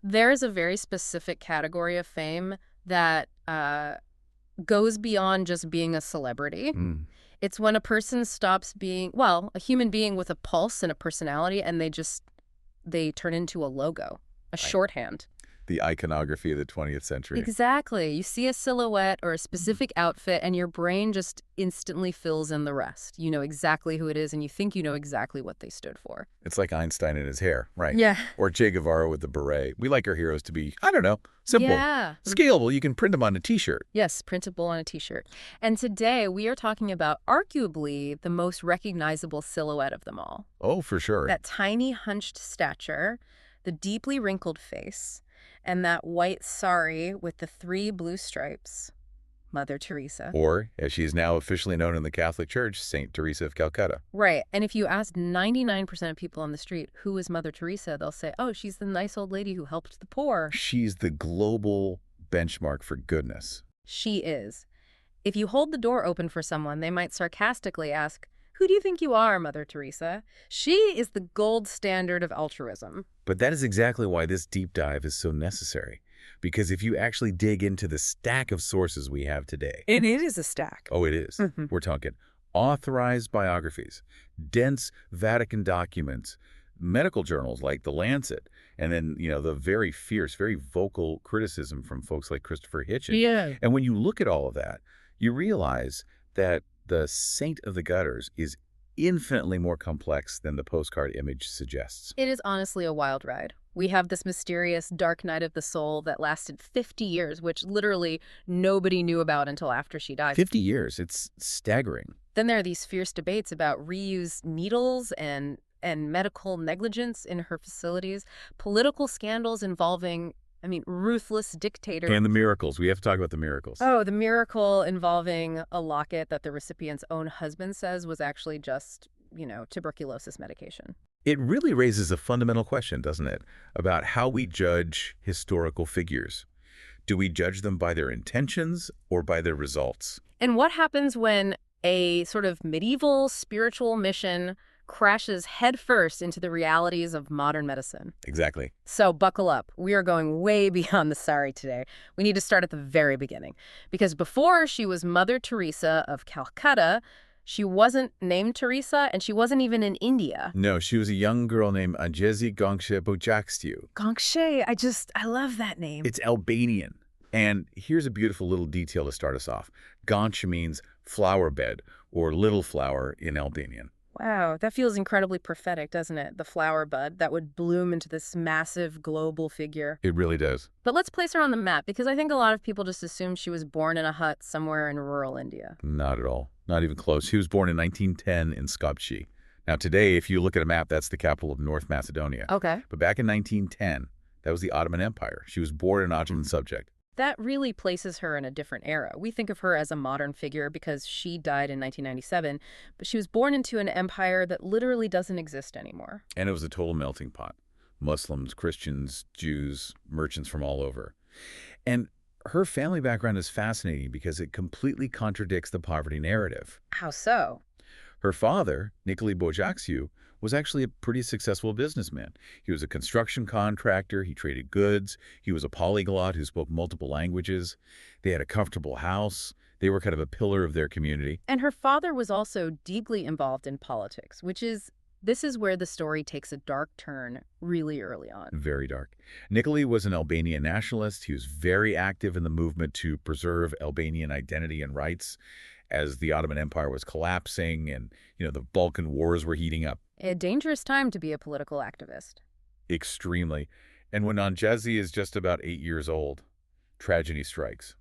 There's a very specific category of fame that goes beyond just being a celebrity. Mm. It's when a person stops being, well, a human being with a pulse and a personality, and they turn into a logo, a shorthand. The iconography of the 20th century. Exactly. You see a silhouette or a specific outfit, and your brain just instantly fills in the rest. You know exactly who it is, and you think you know exactly what they stood for. It's like Einstein and his hair, right? Yeah. Or Che Guevara with the beret. We like our heroes to be, I don't know, simple, Yeah. scalable. You can print them on a T-shirt. Yes, printable on a T-shirt. And today we are talking about arguably the most recognizable silhouette of them all. Oh, for sure. That tiny hunched stature, the deeply wrinkled face, and that white sari with the 3 blue stripes. Mother Teresa. Or, as she is now officially known in the Catholic Church, Saint Teresa of Calcutta. Right. And if you ask 99% of people on the street, who is Mother Teresa, they'll say, oh, she's the nice old lady who helped the poor. She's the global benchmark for goodness. She is. If you hold the door open for someone, they might sarcastically ask, who do you think you are, Mother Teresa? She is the gold standard of altruism. But that is exactly why this deep dive is so necessary. Because if you actually dig into the stack of sources we have today... And it is a stack. Oh, it is. We're talking authorized biographies, dense Vatican documents, medical journals like The Lancet, and then, the very fierce, very vocal criticism from folks like Christopher Hitchens. Yeah. And when you look at all of that, you realize that the saint of the gutters is infinitely more complex than the postcard image suggests. It is honestly a wild ride. We have this mysterious dark night of the soul that lasted 50 years, which literally nobody knew about until after she died. 50 years. It's staggering. Then there are these fierce debates about reused needles and medical negligence in her facilities, political scandals involving, ruthless dictators. And the miracles. We have to talk about the miracles. Oh, the miracle involving a locket that the recipient's own husband says was actually just, tuberculosis medication. It really raises a fundamental question, doesn't it, about how we judge historical figures. Do we judge them by their intentions or by their results? And what happens when a sort of medieval spiritual mission crashes headfirst into the realities of modern medicine? Exactly. So buckle up. We are going way beyond the sari today. We need to start at the very beginning. Because before she was Mother Teresa of Calcutta, she wasn't named Teresa, and she wasn't even in India. No, she was a young girl named Anjezi Gongshe Bojakstiu. Gongshe, I love that name. It's Albanian. And here's a beautiful little detail to start us off. Gongshe means flower bed or little flower in Albanian. Wow, that feels incredibly prophetic, doesn't it? The flower bud that would bloom into this massive global figure. It really does. But let's place her on the map, because I think a lot of people just assume she was born in a hut somewhere in rural India. Not at all. Not even close. She was born in 1910 in Skopje. Now today, if you look at a map, that's the capital of North Macedonia. Okay. But back in 1910, that was the Ottoman Empire. She was born an Ottoman subject. That really places her in a different era. We think of her as a modern figure because she died in 1997, but she was born into an empire that literally doesn't exist anymore. And it was a total melting pot. Muslims, Christians, Jews, merchants from all over. And her family background is fascinating because it completely contradicts the poverty narrative. How so? Her father, Nicolae Bojakstiu, was actually a pretty successful businessman. He was a construction contractor, he traded goods, he was a polyglot who spoke multiple languages. They had a comfortable house. They were kind of a pillar of their community. And her father was also deeply involved in politics, this is where the story takes a dark turn really early on. Very dark. Nicolae was an Albanian nationalist. He was very active in the movement to preserve Albanian identity and rights as the Ottoman Empire was collapsing and, the Balkan Wars were heating up. A dangerous time to be a political activist. Extremely. And when Anjezi is just about 8 years old, tragedy strikes.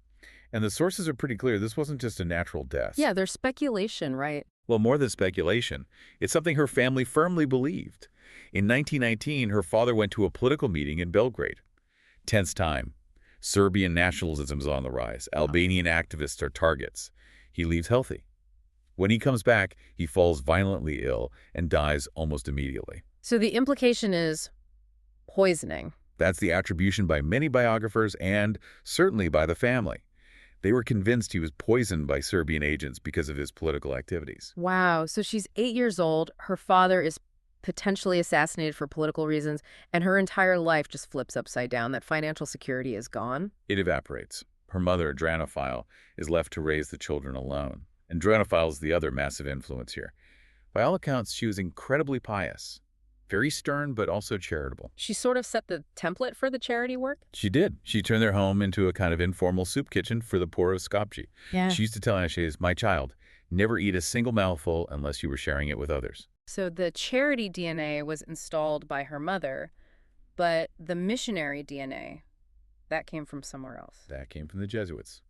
And the sources are pretty clear. This wasn't just a natural death. Yeah, there's speculation, right? Well, more than speculation. It's something her family firmly believed. In 1919, her father went to a political meeting in Belgrade. Tense time. Serbian nationalism is on the rise. Albanian activists are targets. He leaves healthy. When he comes back, he falls violently ill and dies almost immediately. So the implication is poisoning. That's the attribution by many biographers and certainly by the family. They were convinced he was poisoned by Serbian agents because of his political activities. Wow. So she's 8 years old. Her father is potentially assassinated for political reasons, and her entire life just flips upside down. That financial security is gone. It evaporates. Her mother, a Dranophile, is left to raise the children alone. And Dranophile is the other massive influence here. By all accounts, she was incredibly pious. Very stern, but also charitable. She sort of set the template for the charity work? She did. She turned their home into a kind of informal soup kitchen for the poor of Skopje. Yeah. She used to tell Ashes, my child, never eat a single mouthful unless you were sharing it with others. So the charity DNA was installed by her mother, but the missionary DNA, that came from somewhere else. That came from the Jesuits.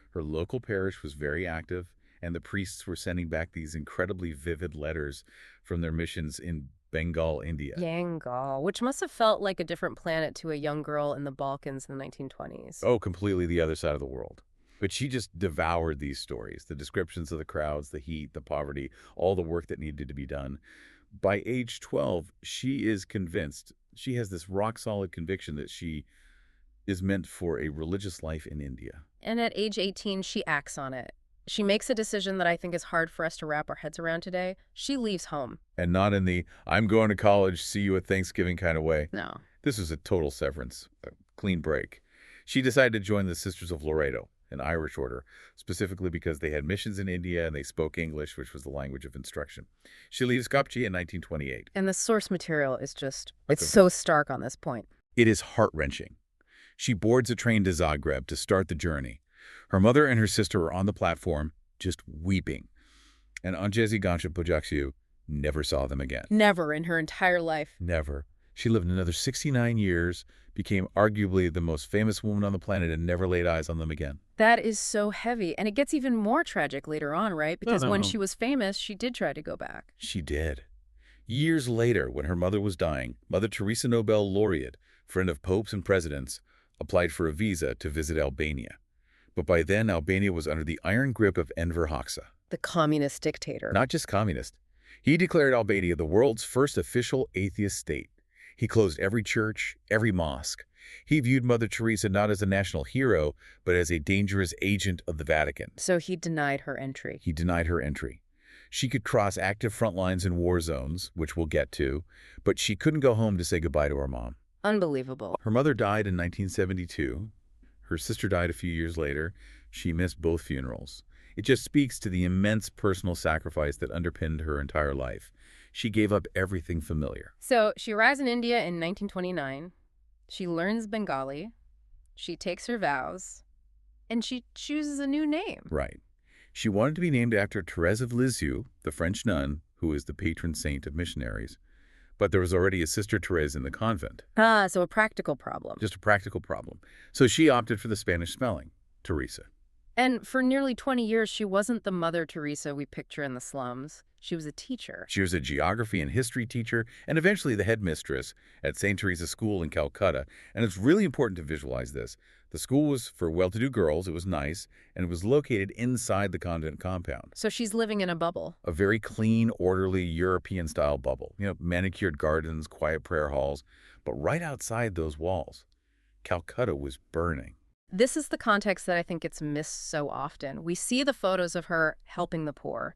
Her local parish was very active, and the priests were sending back these incredibly vivid letters from their missions in Bengal, India. Bengal, which must have felt like a different planet to a young girl in the Balkans in the 1920s. Oh, completely the other side of the world. But she just devoured these stories, the descriptions of the crowds, the heat, the poverty, all the work that needed to be done. By age 12, she is convinced, she has this rock-solid conviction that she is meant for a religious life in India. And at age 18, she acts on it. She makes a decision that I think is hard for us to wrap our heads around today. She leaves home. And not in the, I'm going to college, see you at Thanksgiving kind of way. No. This was a total severance, a clean break. She decided to join the Sisters of Loreto, an Irish order, specifically because they had missions in India and they spoke English, which was the language of instruction. She leaves Skopje in 1928. And the source material is just, it's so stark on this point. It is heart-wrenching. She boards a train to Zagreb to start the journey. Her mother and her sister are on the platform, just weeping. And Anjezi Gansha Pojaksiu never saw them again. Never in her entire life. Never. She lived another 69 years, became arguably the most famous woman on the planet, and never laid eyes on them again. That is so heavy. And it gets even more tragic later on, right? Because when she was famous, she did try to go back. She did. Years later, when her mother was dying, Mother Teresa, Nobel laureate, friend of popes and presidents, applied for a visa to visit Albania. But by then, Albania was under the iron grip of Enver Hoxha. The communist dictator. Not just communist. He declared Albania the world's first official atheist state. He closed every church, every mosque. He viewed Mother Teresa not as a national hero, but as a dangerous agent of the Vatican. So he denied her entry. He denied her entry. She could cross active front lines in war zones, which we'll get to, but she couldn't go home to say goodbye to her mom. Unbelievable. Her mother died in 1972. Her sister died a few years later. She missed both funerals. It just speaks to the immense personal sacrifice that underpinned her entire life. She gave up everything familiar. So she arrives in India in 1929. She learns Bengali. She takes her vows. And she chooses a new name. Right. She wanted to be named after Thérèse of Lisieux, the French nun, who is the patron saint of missionaries. But there was already a Sister Thérèse in the convent. Ah, so a practical problem. Just a practical problem. So she opted for the Spanish spelling, Teresa. And for nearly 20 years, she wasn't the Mother Teresa we picture in the slums. She was a teacher. She was a geography and history teacher and eventually the headmistress at St. Teresa School in Calcutta. And it's really important to visualize this. The school was for well-to-do girls, it was nice, and it was located inside the convent compound. So she's living in a bubble. A very clean, orderly, European-style bubble. You know, manicured gardens, quiet prayer halls. But right outside those walls, Calcutta was burning. This is the context that I think gets missed so often. We see the photos of her helping the poor,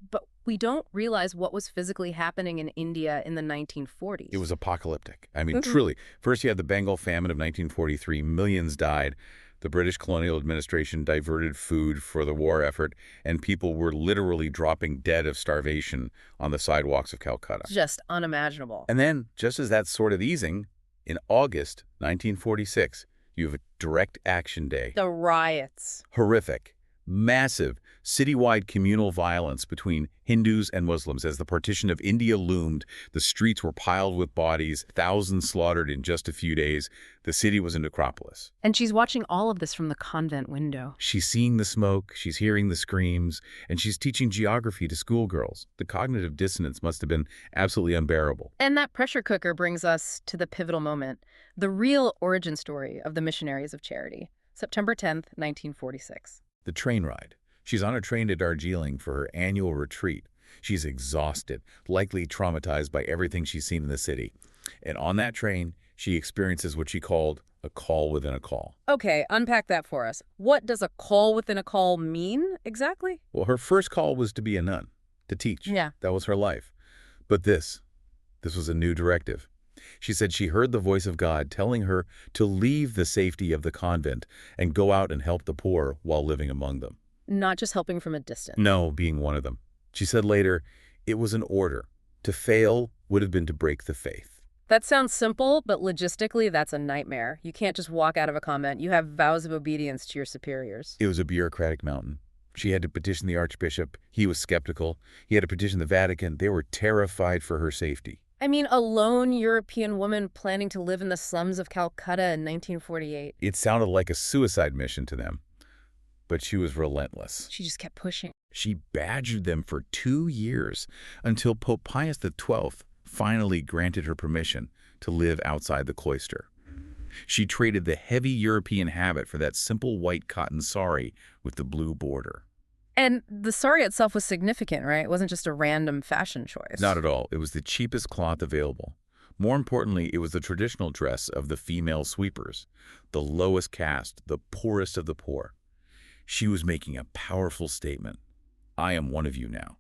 but we don't realize what was physically happening in India in the 1940s. It was apocalyptic. I mean, truly. First, you had the Bengal famine of 1943. Millions died. The British colonial administration diverted food for the war effort, and people were literally dropping dead of starvation on the sidewalks of Calcutta. Just unimaginable. And then, just as that's sort of easing, in August 1946, you have a direct action day. The riots. Horrific, massive, citywide communal violence between Hindus and Muslims. As the partition of India loomed, the streets were piled with bodies, thousands slaughtered in just a few days. The city was a necropolis. And she's watching all of this from the convent window. She's seeing the smoke, she's hearing the screams, and she's teaching geography to schoolgirls. The cognitive dissonance must have been absolutely unbearable. And that pressure cooker brings us to the pivotal moment, the real origin story of the Missionaries of Charity, September 10th, 1946. The train ride. She's on a train to Darjeeling for her annual retreat. She's exhausted, likely traumatized by everything she's seen in the city. And on that train, she experiences what she called a call within a call. Okay, unpack that for us. What does a call within a call mean exactly? Well, her first call was to be a nun, to teach. Yeah. That was her life. But this This was a new directive. She said she heard the voice of God telling her to leave the safety of the convent and go out and help the poor while living among them. Not just helping from a distance. No, being one of them. She said later, it was an order. To fail would have been to break the faith. That sounds simple, but logistically, that's a nightmare. You can't just walk out of a convent. You have vows of obedience to your superiors. It was a bureaucratic mountain. She had to petition the archbishop. He was skeptical. He had to petition the Vatican. They were terrified for her safety. I mean, a lone European woman planning to live in the slums of Calcutta in 1948. It sounded like a suicide mission to them. But she was relentless. She just kept pushing. She badgered them for 2 years until Pope Pius XII finally granted her permission to live outside the cloister. She traded the heavy European habit for that simple white cotton sari with the blue border. And the sari itself was significant, right? It wasn't just a random fashion choice. Not at all. It was the cheapest cloth available. More importantly, it was the traditional dress of the female sweepers, the lowest caste, the poorest of the poor. She was making a powerful statement. I am one of you now.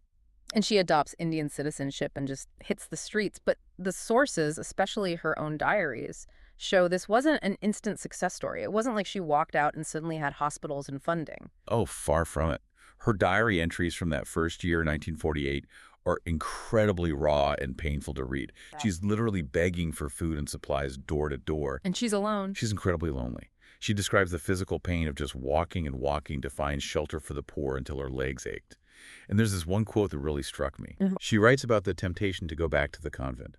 And she adopts Indian citizenship and just hits the streets. But the sources, especially her own diaries, show this wasn't an instant success story. It wasn't like she walked out and suddenly had hospitals and funding. Oh, far from it. Her diary entries from that first year, 1948, are incredibly raw and painful to read. Yeah. She's literally begging for food and supplies door to door. And she's alone. She's incredibly lonely. She describes the physical pain of just walking and walking to find shelter for the poor until her legs ached. And there's this one quote that really struck me. She writes about the temptation to go back to the convent.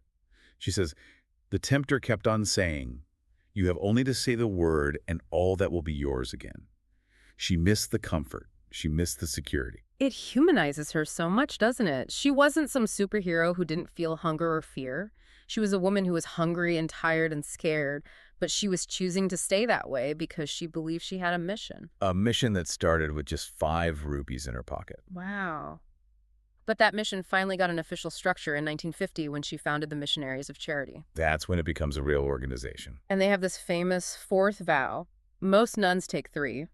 She says, "The tempter kept on saying, 'You have only to say the word and all that will be yours again.'" She missed the comfort. She missed the security. It humanizes her so much, doesn't it? She wasn't some superhero who didn't feel hunger or fear. She was a woman who was hungry and tired and scared, but she was choosing to stay that way because she believed she had a mission. A mission that started with just 5 rupees in her pocket. Wow. But that mission finally got an official structure in 1950 when she founded the Missionaries of Charity. That's when it becomes a real organization. And they have this famous 4th vow. Most nuns take 3.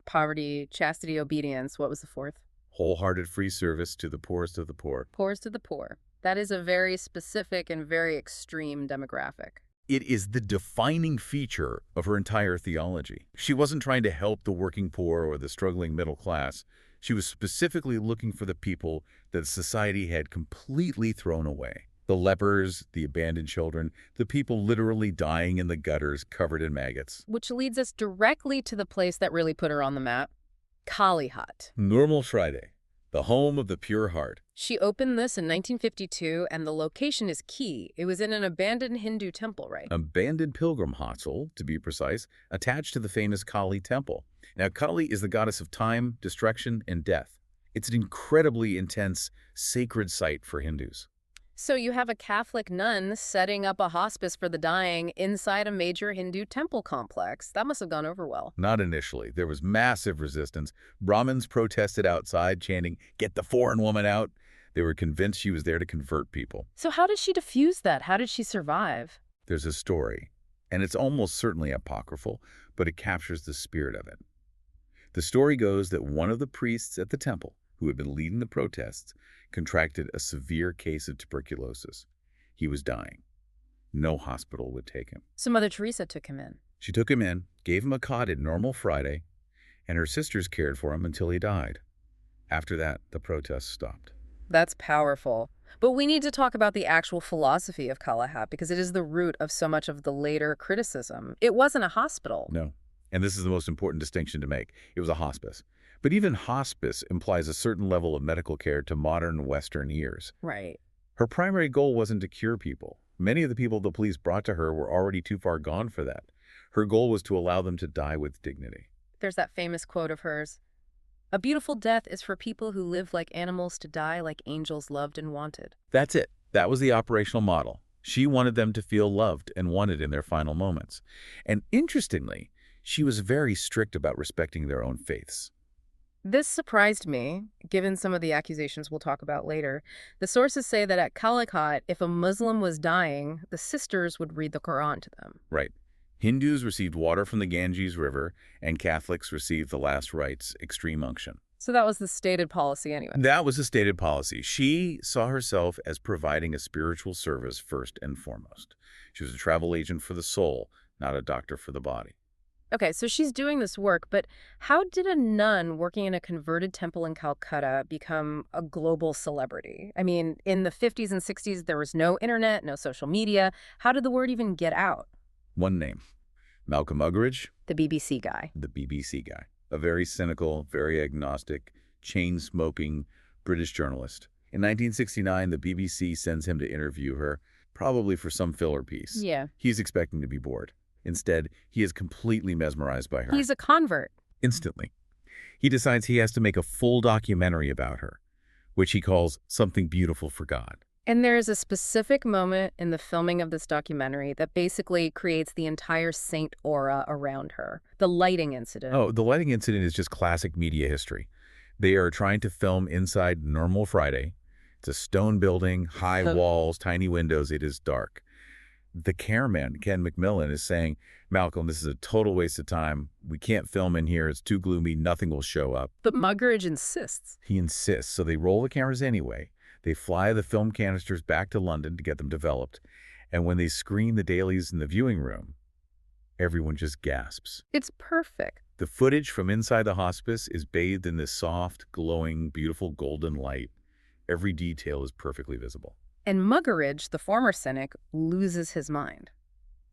Poverty, chastity, obedience. What was the 4th? Wholehearted free service to the poorest of the poor. Poorest of the poor. That is a very specific and very extreme demographic. It is the defining feature of her entire theology. She wasn't trying to help the working poor or the struggling middle class. She was specifically looking for the people that society had completely thrown away. The lepers, the abandoned children, the people literally dying in the gutters covered in maggots. Which leads us directly to the place that really put her on the map, Kalighat. Normal Friday, the home of the pure heart. She opened this in 1952, and the location is key. It was in an abandoned Hindu temple, right? Abandoned pilgrim hostel, to be precise, attached to the famous Kali temple. Now, Kali is the goddess of time, destruction, and death. It's an incredibly intense, sacred site for Hindus. So you have a Catholic nun setting up a hospice for the dying inside a major Hindu temple complex. That must have gone over well. Not initially. There was massive resistance. Brahmins protested outside, chanting, "Get the foreign woman out." They were convinced she was there to convert people. So how did she diffuse that? How did she survive? There's a story, and it's almost certainly apocryphal, but it captures the spirit of it. The story goes that one of the priests at the temple, who had been leading the protests, contracted a severe case of tuberculosis. He was dying. No hospital would take him. So Mother Teresa took him in. She took him in, gave him a cot at Normal Friday, and her sisters cared for him until he died. After that, the protests stopped. That's powerful. But we need to talk about the actual philosophy of Kalighat because it is the root of so much of the later criticism. It wasn't a hospital. No. And this is the most important distinction to make. It was a hospice. But even hospice implies a certain level of medical care to modern Western ears. Right. Her primary goal wasn't to cure people. Many of the people the police brought to her were already too far gone for that. Her goal was to allow them to die with dignity. There's that famous quote of hers, "A beautiful death is for people who live like animals to die like angels loved and wanted." That's it. That was the operational model. She wanted them to feel loved and wanted in their final moments. And interestingly, she was very strict about respecting their own faiths. This surprised me, given some of the accusations we'll talk about later. The sources say that at Kalighat, if a Muslim was dying, the sisters would read the Quran to them. Right. Hindus received water from the Ganges River, and Catholics received the last rites, extreme unction. So that was the stated policy anyway. That was a stated policy. She saw herself as providing a spiritual service first and foremost. She was a travel agent for the soul, not a doctor for the body. Okay, so she's doing this work, but how did a nun working in a converted temple in Calcutta become a global celebrity? I mean, in the 50s and 60s, there was no internet, no social media. How did the word even get out? One name, Malcolm Muggeridge, The BBC guy. the BBC guy. A very cynical, very agnostic, chain-smoking British journalist. In 1969, the BBC sends him to interview her, probably for some filler piece. Yeah. He's expecting to be bored. Instead, he is completely mesmerized by her. He's a convert. Instantly. He decides he has to make a full documentary about her, which he calls Something Beautiful for God. And there is a specific moment in the filming of this documentary that basically creates the entire saint aura around her. The lighting incident. Oh, the lighting incident is just classic media history. They are trying to film inside Normal Friday. It's a stone building, high walls, tiny windows. It is dark. The cameraman, Ken McMillan, is saying, Malcolm, this is a total waste of time. We can't film in here. It's too gloomy. Nothing will show up. But Muggeridge insists. He insists, so they roll the cameras anyway. They fly the film canisters back to London to get them developed. And when they screen the dailies in the viewing room, everyone just gasps. It's perfect. The footage from inside the hospice is bathed in this soft, glowing, beautiful golden light. Every detail is perfectly visible. And Muggeridge, the former cynic, loses his mind.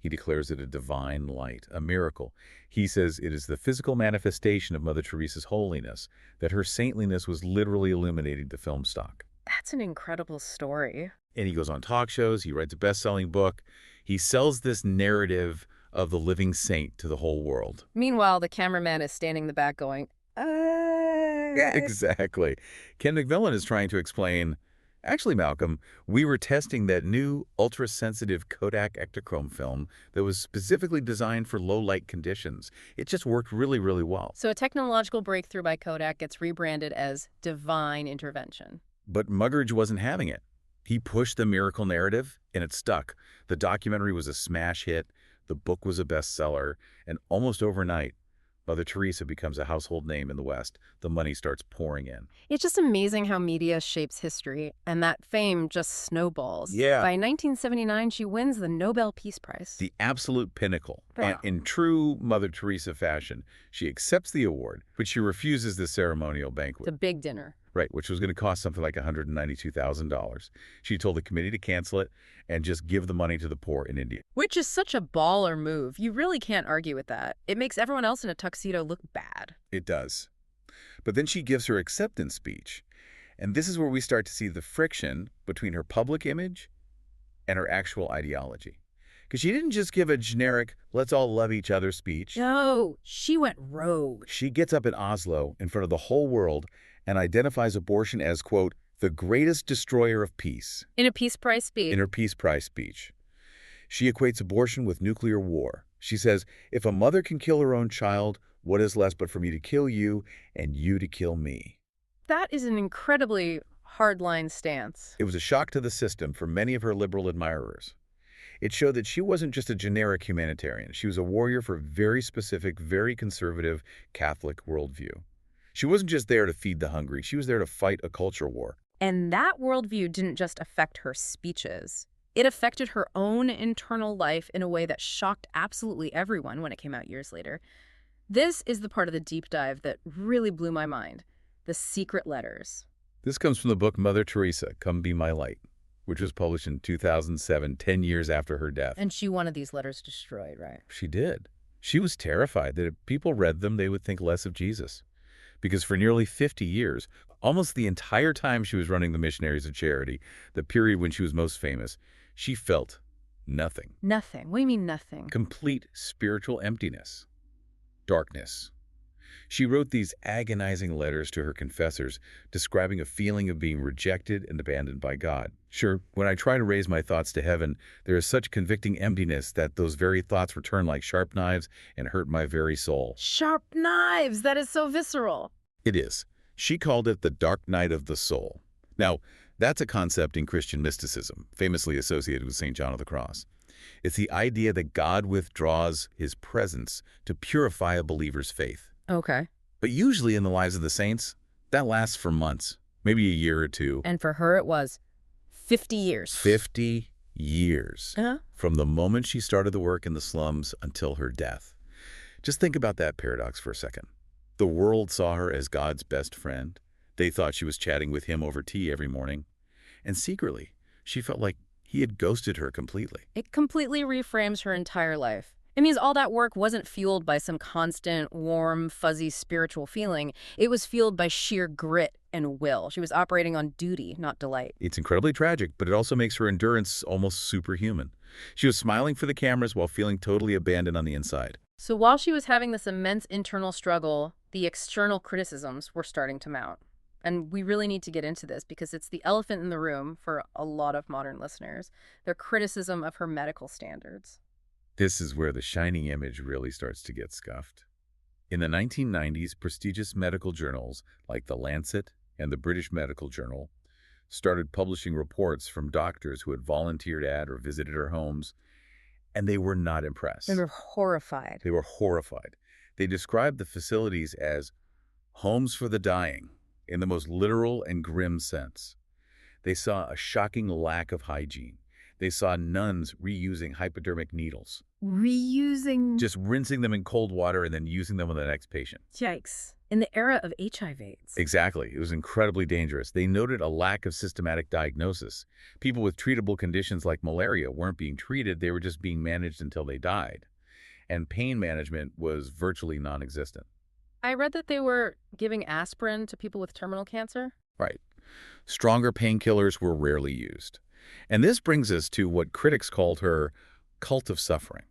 He declares it a divine light, a miracle. He says it is the physical manifestation of Mother Teresa's holiness, that her saintliness was literally illuminating the film stock. That's an incredible story. And he goes on talk shows, he writes a best-selling book. He sells this narrative of the living saint to the whole world. Meanwhile, the cameraman is standing in the back going, Exactly. Ken McMillan is trying to explain, actually, Malcolm, we were testing that new ultra-sensitive Kodak Ektachrome film that was specifically designed for low-light conditions. It just worked really, really well. So a technological breakthrough by Kodak gets rebranded as divine intervention. But Muggeridge wasn't having it. He pushed the miracle narrative, and it stuck. The documentary was a smash hit, the book was a bestseller, and almost overnight, Mother Teresa becomes a household name in the West. The money starts pouring in. It's just amazing how media shapes history, and that fame just snowballs. Yeah. By 1979, she wins the Nobel Peace Prize. The absolute pinnacle. Wow. And in true Mother Teresa fashion, she accepts the award, but she refuses the ceremonial banquet. It's a big dinner. Right, which was going to cost something like $192,000. She told the committee to cancel it and just give the money to the poor in India. Which is such a baller move. You really can't argue with that. It makes everyone else in a tuxedo look bad. It does. But then she gives her acceptance speech. And this is where we start to see the friction between her public image and her actual ideology. Because she didn't just give a generic, let's all love each other speech. No, she went rogue. She gets up in Oslo in front of the whole world and identifies abortion as, quote, the greatest destroyer of peace. In a Peace Prize speech. In her Peace Prize speech. She equates abortion with nuclear war. She says, if a mother can kill her own child, what is less but for me to kill you and you to kill me? That is an incredibly hardline stance. It was a shock to the system for many of her liberal admirers. It showed that she wasn't just a generic humanitarian. She was a warrior for a very specific, very conservative Catholic worldview. She wasn't just there to feed the hungry. She was there to fight a culture war. And that worldview didn't just affect her speeches. It affected her own internal life in a way that shocked absolutely everyone when it came out years later. This is the part of the deep dive that really blew my mind. The secret letters. This comes from the book Mother Teresa, Come Be My Light, which was published in 2007, 10 years after her death. And she wanted these letters destroyed, right? She did. She was terrified that if people read them, they would think less of Jesus. Because for nearly 50 years, almost the entire time she was running the Missionaries of Charity, the period when she was most famous, she felt nothing. Nothing. What do you mean nothing? Complete spiritual emptiness. Darkness. She wrote these agonizing letters to her confessors, describing a feeling of being rejected and abandoned by God. Sure, when I try to raise my thoughts to heaven, there is such convicting emptiness that those very thoughts return like sharp knives and hurt my very soul. Sharp knives! That is so visceral. It is. She called it the dark night of the soul. Now, that's a concept in Christian mysticism, famously associated with St. John of the Cross. It's the idea that God withdraws his presence to purify a believer's faith. Okay. But usually in the lives of the saints, That lasts for months, maybe a year or two. And for her, it was 50 years. 50 years. Uh-huh. From the moment she started the work in the slums until her death. Just think about that paradox for a second. The world saw her as God's best friend. They thought she was chatting with him over tea every morning. And secretly, she felt like he had ghosted her completely. It completely reframes her entire life. It means all that work wasn't fueled by some constant, warm, fuzzy spiritual feeling. It was fueled by sheer grit and will. She was operating on duty, not delight. It's incredibly tragic, but it also makes her endurance almost superhuman. She was smiling for the cameras while feeling totally abandoned on the inside. So while she was having this immense internal struggle, the external criticisms were starting to mount. And we really need to get into this because it's the elephant in the room for a lot of modern listeners. Their criticism of her medical standards. This is where the shining image really starts to get scuffed. In the 1990s, prestigious medical journals like The Lancet and the British Medical Journal started publishing reports from doctors who had volunteered at or visited her homes, and they were not impressed. They were horrified. They were horrified. They described the facilities as homes for the dying in the most literal and grim sense. They saw a shocking lack of hygiene. They saw nuns reusing hypodermic needles. Reusing? Just rinsing them in cold water and then using them on the next patient. Yikes. In the era of HIV/AIDS. Exactly. It was incredibly dangerous. They noted a lack of systematic diagnosis. People with treatable conditions like malaria weren't being treated. They were just being managed until they died. And pain management was virtually non-existent. I read that they were giving aspirin to people with terminal cancer. Right. Stronger painkillers were rarely used. And this brings us to what critics called her cult of suffering.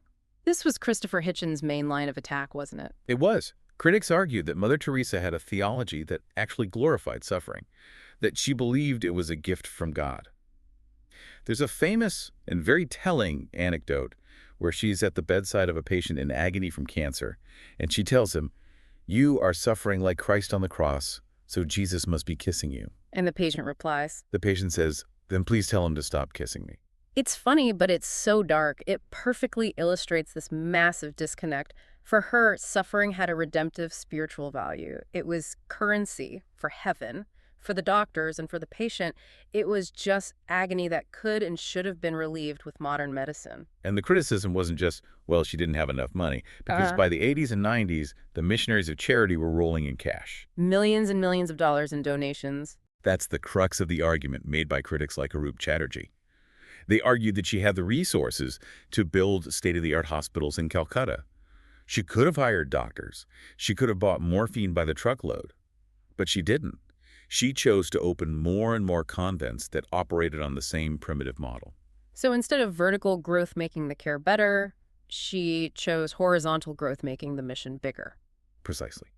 This was Christopher Hitchens' main line of attack, wasn't it? It was. Critics argued that Mother Teresa had a theology that actually glorified suffering, that she believed it was a gift from God. There's a famous and very telling anecdote where she's at the bedside of a patient in agony from cancer, and she tells him, "You are suffering like Christ on the cross, so Jesus must be kissing you." And the patient replies. The patient says, "Then please tell him to stop kissing me." It's funny, but it's so dark. It perfectly illustrates this massive disconnect. For her, suffering had a redemptive spiritual value. It was currency for heaven. For the doctors and for the patient, it was just agony that could and should have been relieved with modern medicine. And the criticism wasn't just, well, she didn't have enough money, because by the 80s and 90s, the Missionaries of Charity were rolling in cash. Millions and millions of dollars in donations. That's the crux of the argument made by critics like Arup Chatterjee. They argued that she had the resources to build state-of-the-art hospitals in Calcutta. She could have hired doctors. She could have bought morphine by the truckload. But she didn't. She chose to open more and more convents that operated on the same primitive model. So instead of vertical growth making the care better, she chose horizontal growth making the mission bigger. Precisely.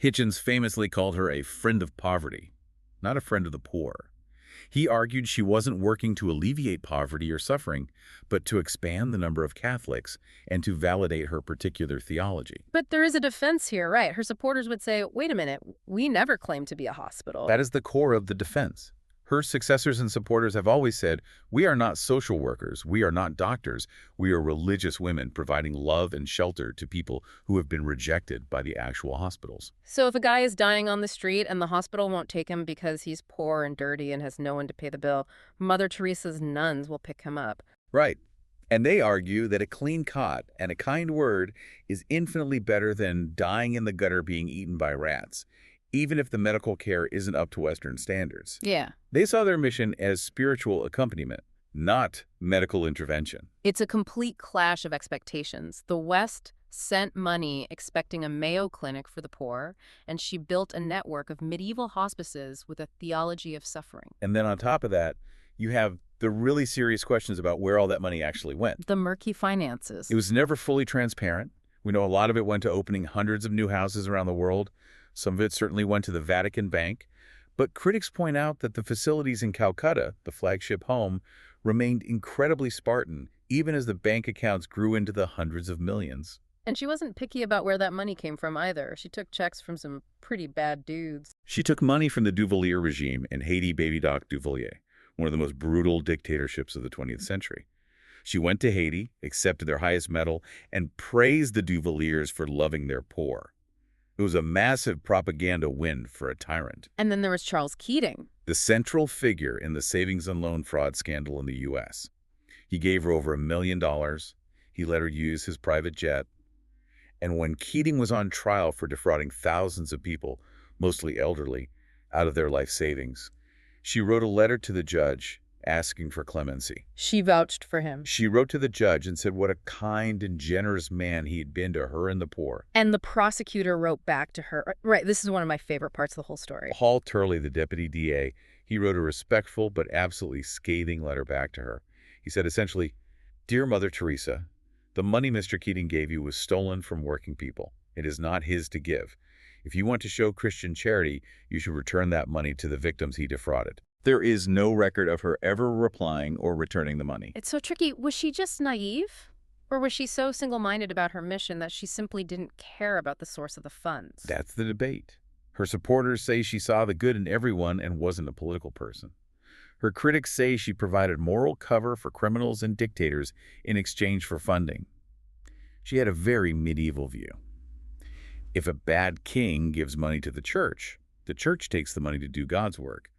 Hitchens famously called her a friend of poverty, not a friend of the poor. He argued she wasn't working to alleviate poverty or suffering, but to expand the number of Catholics and to validate her particular theology. But there is a defense here, right? Her supporters would say, wait a minute, we never claimed to be a hospital. That is the core of the defense. Her successors and supporters have always said, we are not social workers, we are not doctors, we are religious women providing love and shelter to people who have been rejected by the actual hospitals. So if a guy is dying on the street and the hospital won't take him because he's poor and dirty and has no one to pay the bill, Mother Teresa's nuns will pick him up. Right. And they argue that a clean cot and a kind word is infinitely better than dying in the gutter being eaten by rats, even if the medical care isn't up to Western standards. Yeah. They saw their mission as spiritual accompaniment, not medical intervention. It's a complete clash of expectations. The West sent money expecting a Mayo Clinic for the poor, and she built a network of medieval hospices with a theology of suffering. And then on top of that, you have the really serious questions about where all that money actually went. The murky finances. It was never fully transparent. We know a lot of it went to opening hundreds of new houses around the world. Some of it certainly went to the Vatican Bank. But critics point out that the facilities in Calcutta, the flagship home, remained incredibly Spartan, even as the bank accounts grew into the hundreds of millions. And she wasn't picky about where that money came from either. She took checks from some pretty bad dudes. She took money from the Duvalier regime and Haiti baby doc Duvalier, one of the most brutal dictatorships of the 20th century. She went to Haiti, accepted their highest medal, and praised the Duvaliers for loving their poor. It was a massive propaganda win for a tyrant. And then there was Charles Keating. The central figure in the savings and loan fraud scandal in the U.S. He gave her over $1 million. He let her use his private jet. And when Keating was on trial for defrauding thousands of people, mostly elderly, out of their life savings, she wrote a letter to the judge asking for clemency. She vouched for him. She wrote to the judge and said what a kind and generous man he had been to her and the poor. And the prosecutor wrote back to her. Right, this is one of my favorite parts of the whole story. Paul Turley, the deputy DA, he wrote a respectful but absolutely scathing letter back to her. He said essentially, "Dear Mother Teresa, the money Mr. Keating gave you was stolen from working people. It is not his to give. If you want to show Christian charity, you should return that money to the victims he defrauded." There is no record of her ever replying or returning the money. It's so tricky. Was she just naive? Or was she so single-minded about her mission that she simply didn't care about the source of the funds? That's the debate. Her supporters say she saw the good in everyone and wasn't a political person. Her critics say she provided moral cover for criminals and dictators in exchange for funding. She had a very medieval view. If a bad king gives money to the church takes the money to do God's work.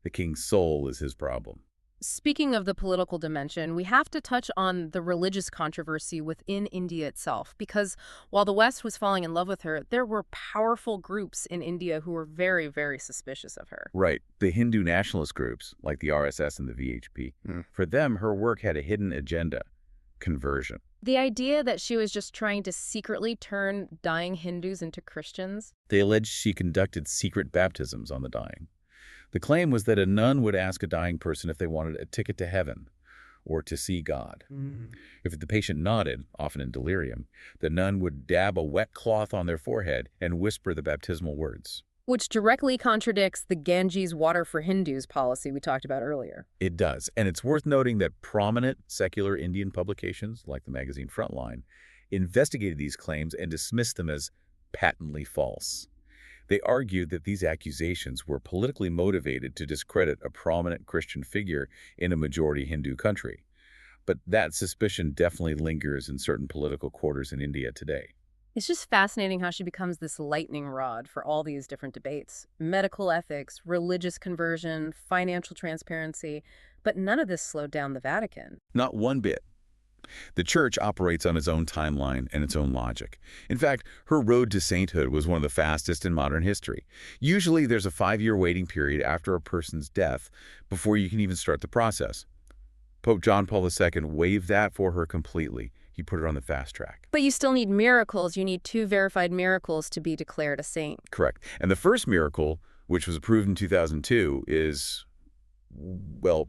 The king's soul is his problem. Speaking of the political dimension, we have to touch on the religious controversy within India itself, because while the West was falling in love with her, there were powerful groups in India who were very, very suspicious of her. Right. The Hindu nationalist groups, like the RSS and the VHP, for them, her work had a hidden agenda: conversion. The idea that she was just trying to secretly turn dying Hindus into Christians? They alleged she conducted secret baptisms on the dying. The claim was that a nun would ask a dying person if they wanted a ticket to heaven or to see God. If the patient nodded, often in delirium, the nun would dab a wet cloth on their forehead and whisper the baptismal words. Which directly contradicts the Ganges water for Hindus policy we talked about earlier. It does, and it's worth noting that prominent secular Indian publications, like the magazine Frontline, investigated these claims and dismissed them as patently false. They argued that these accusations were politically motivated to discredit a prominent Christian figure in a majority Hindu country. But that suspicion definitely lingers in certain political quarters in India today. It's just fascinating how she becomes this lightning rod for all these different debates. Medical ethics, religious conversion, financial transparency. But none of this slowed down the Vatican. Not one bit. The church operates on its own timeline and its own logic. In fact, her road to sainthood was one of the fastest in modern history. Usually there's a 5-year waiting period after a person's death before you can even start the process. Pope John Paul II waived that for her completely. He put her on the fast track. But you still need miracles. You need 2 verified miracles to be declared a saint. Correct. And the first miracle, which was approved in 2002, is, well,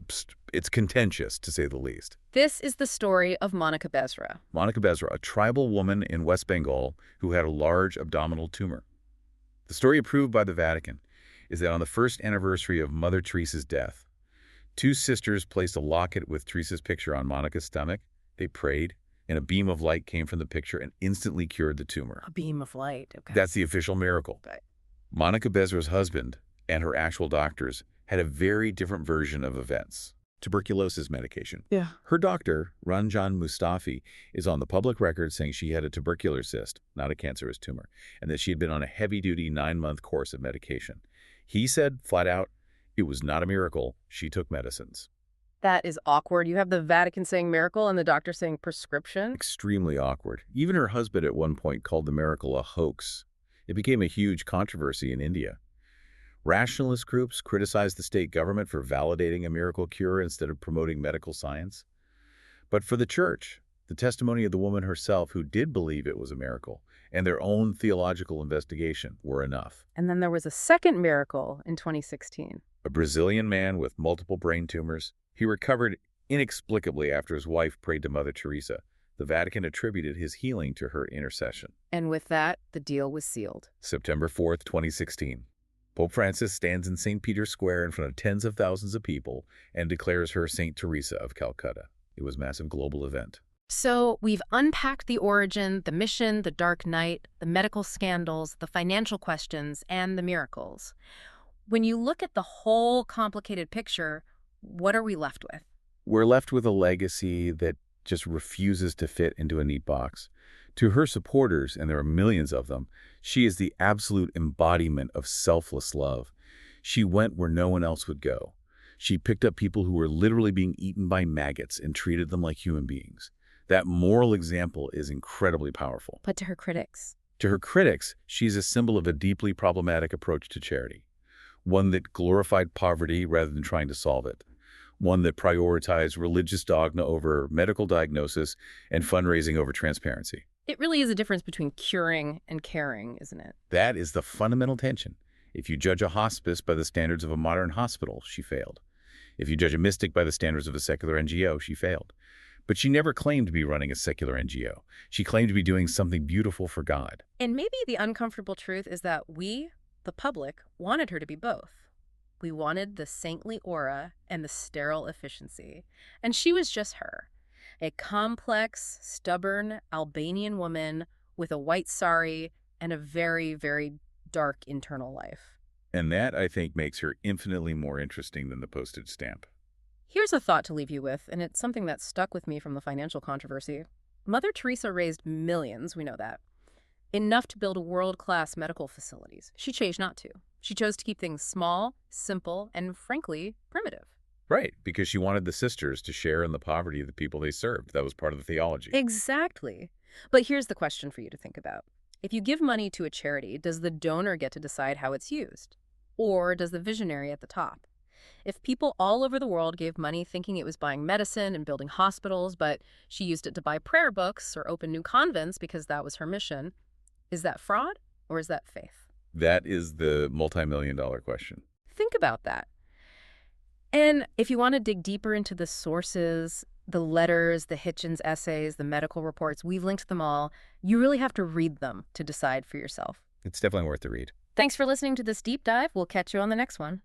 it's contentious, to say the least. This is the story of Monica Bezra. Monica Bezra, a tribal woman in West Bengal who had a large abdominal tumor. The story approved by the Vatican is that on the first anniversary of Mother Teresa's death, 2 sisters placed a locket with Teresa's picture on Monica's stomach. They prayed, and a beam of light came from the picture and instantly cured the tumor. A beam of light, okay. That's the official miracle. Right. Monica Bezra's husband and her actual doctors had a very different version of events. Tuberculosis medication. Yeah. Her doctor, Ranjan Mustafi, is on the public record saying she had a tubercular cyst, not a cancerous tumor, and that she had been on a heavy-duty 9-month course of medication. He said, flat out, it was not a miracle. She took medicines. That is awkward. You have the Vatican saying miracle and the doctor saying prescription. Extremely awkward. Even her husband at one point called the miracle a hoax. It became a huge controversy in India. Rationalist groups criticized the state government for validating a miracle cure instead of promoting medical science. But for the church, the testimony of the woman herself who did believe it was a miracle and their own theological investigation were enough. And then there was a second miracle in 2016. A Brazilian man with multiple brain tumors. He recovered inexplicably after his wife prayed to Mother Teresa. The Vatican attributed his healing to her intercession. And with that, the deal was sealed. September 4th, 2016. Pope Francis stands in St. Peter's Square in front of tens of thousands of people and declares her St. Teresa of Calcutta. It was a massive global event. So we've unpacked the origin, the mission, the dark night, the medical scandals, the financial questions, and the miracles. When you look at the whole complicated picture, what are we left with? We're left with a legacy that just refuses to fit into a neat box. To her supporters, and there are millions of them, she is the absolute embodiment of selfless love. She went where no one else would go. She picked up people who were literally being eaten by maggots and treated them like human beings. That moral example is incredibly powerful. But to her critics? To her critics, she's a symbol of a deeply problematic approach to charity. One that glorified poverty rather than trying to solve it. One that prioritized religious dogma over medical diagnosis and fundraising over transparency. It really is a difference between curing and caring, isn't it? That is the fundamental tension. If you judge a hospice by the standards of a modern hospital, she failed. If you judge a mystic by the standards of a secular NGO, she failed. But she never claimed to be running a secular NGO. She claimed to be doing something beautiful for God. And maybe the uncomfortable truth is that we, the public, wanted her to be both. We wanted the saintly aura and the sterile efficiency. And she was just her. A complex, stubborn Albanian woman with a white sari and a very, very dark internal life. And that, I think, makes her infinitely more interesting than the postage stamp. Here's a thought to leave you with, and it's something that stuck with me from the financial controversy. Mother Teresa raised millions, we know that. Enough to build world-class medical facilities. She chose not to. She chose to keep things small, simple, and frankly, primitive. Right, because she wanted the sisters to share in the poverty of the people they served. That was part of the theology. Exactly. But here's the question for you to think about. If you give money to a charity, does the donor get to decide how it's used? Or does the visionary at the top? If people all over the world gave money thinking it was buying medicine and building hospitals, but she used it to buy prayer books or open new convents because that was her mission, is that fraud or is that faith? That is the multi-million-dollar question. Think about that. And if you want to dig deeper into the sources, the letters, the Hitchens essays, the medical reports, we've linked them all. You really have to read them to decide for yourself. It's definitely worth the read. Thanks for listening to this deep dive. We'll catch you on the next one.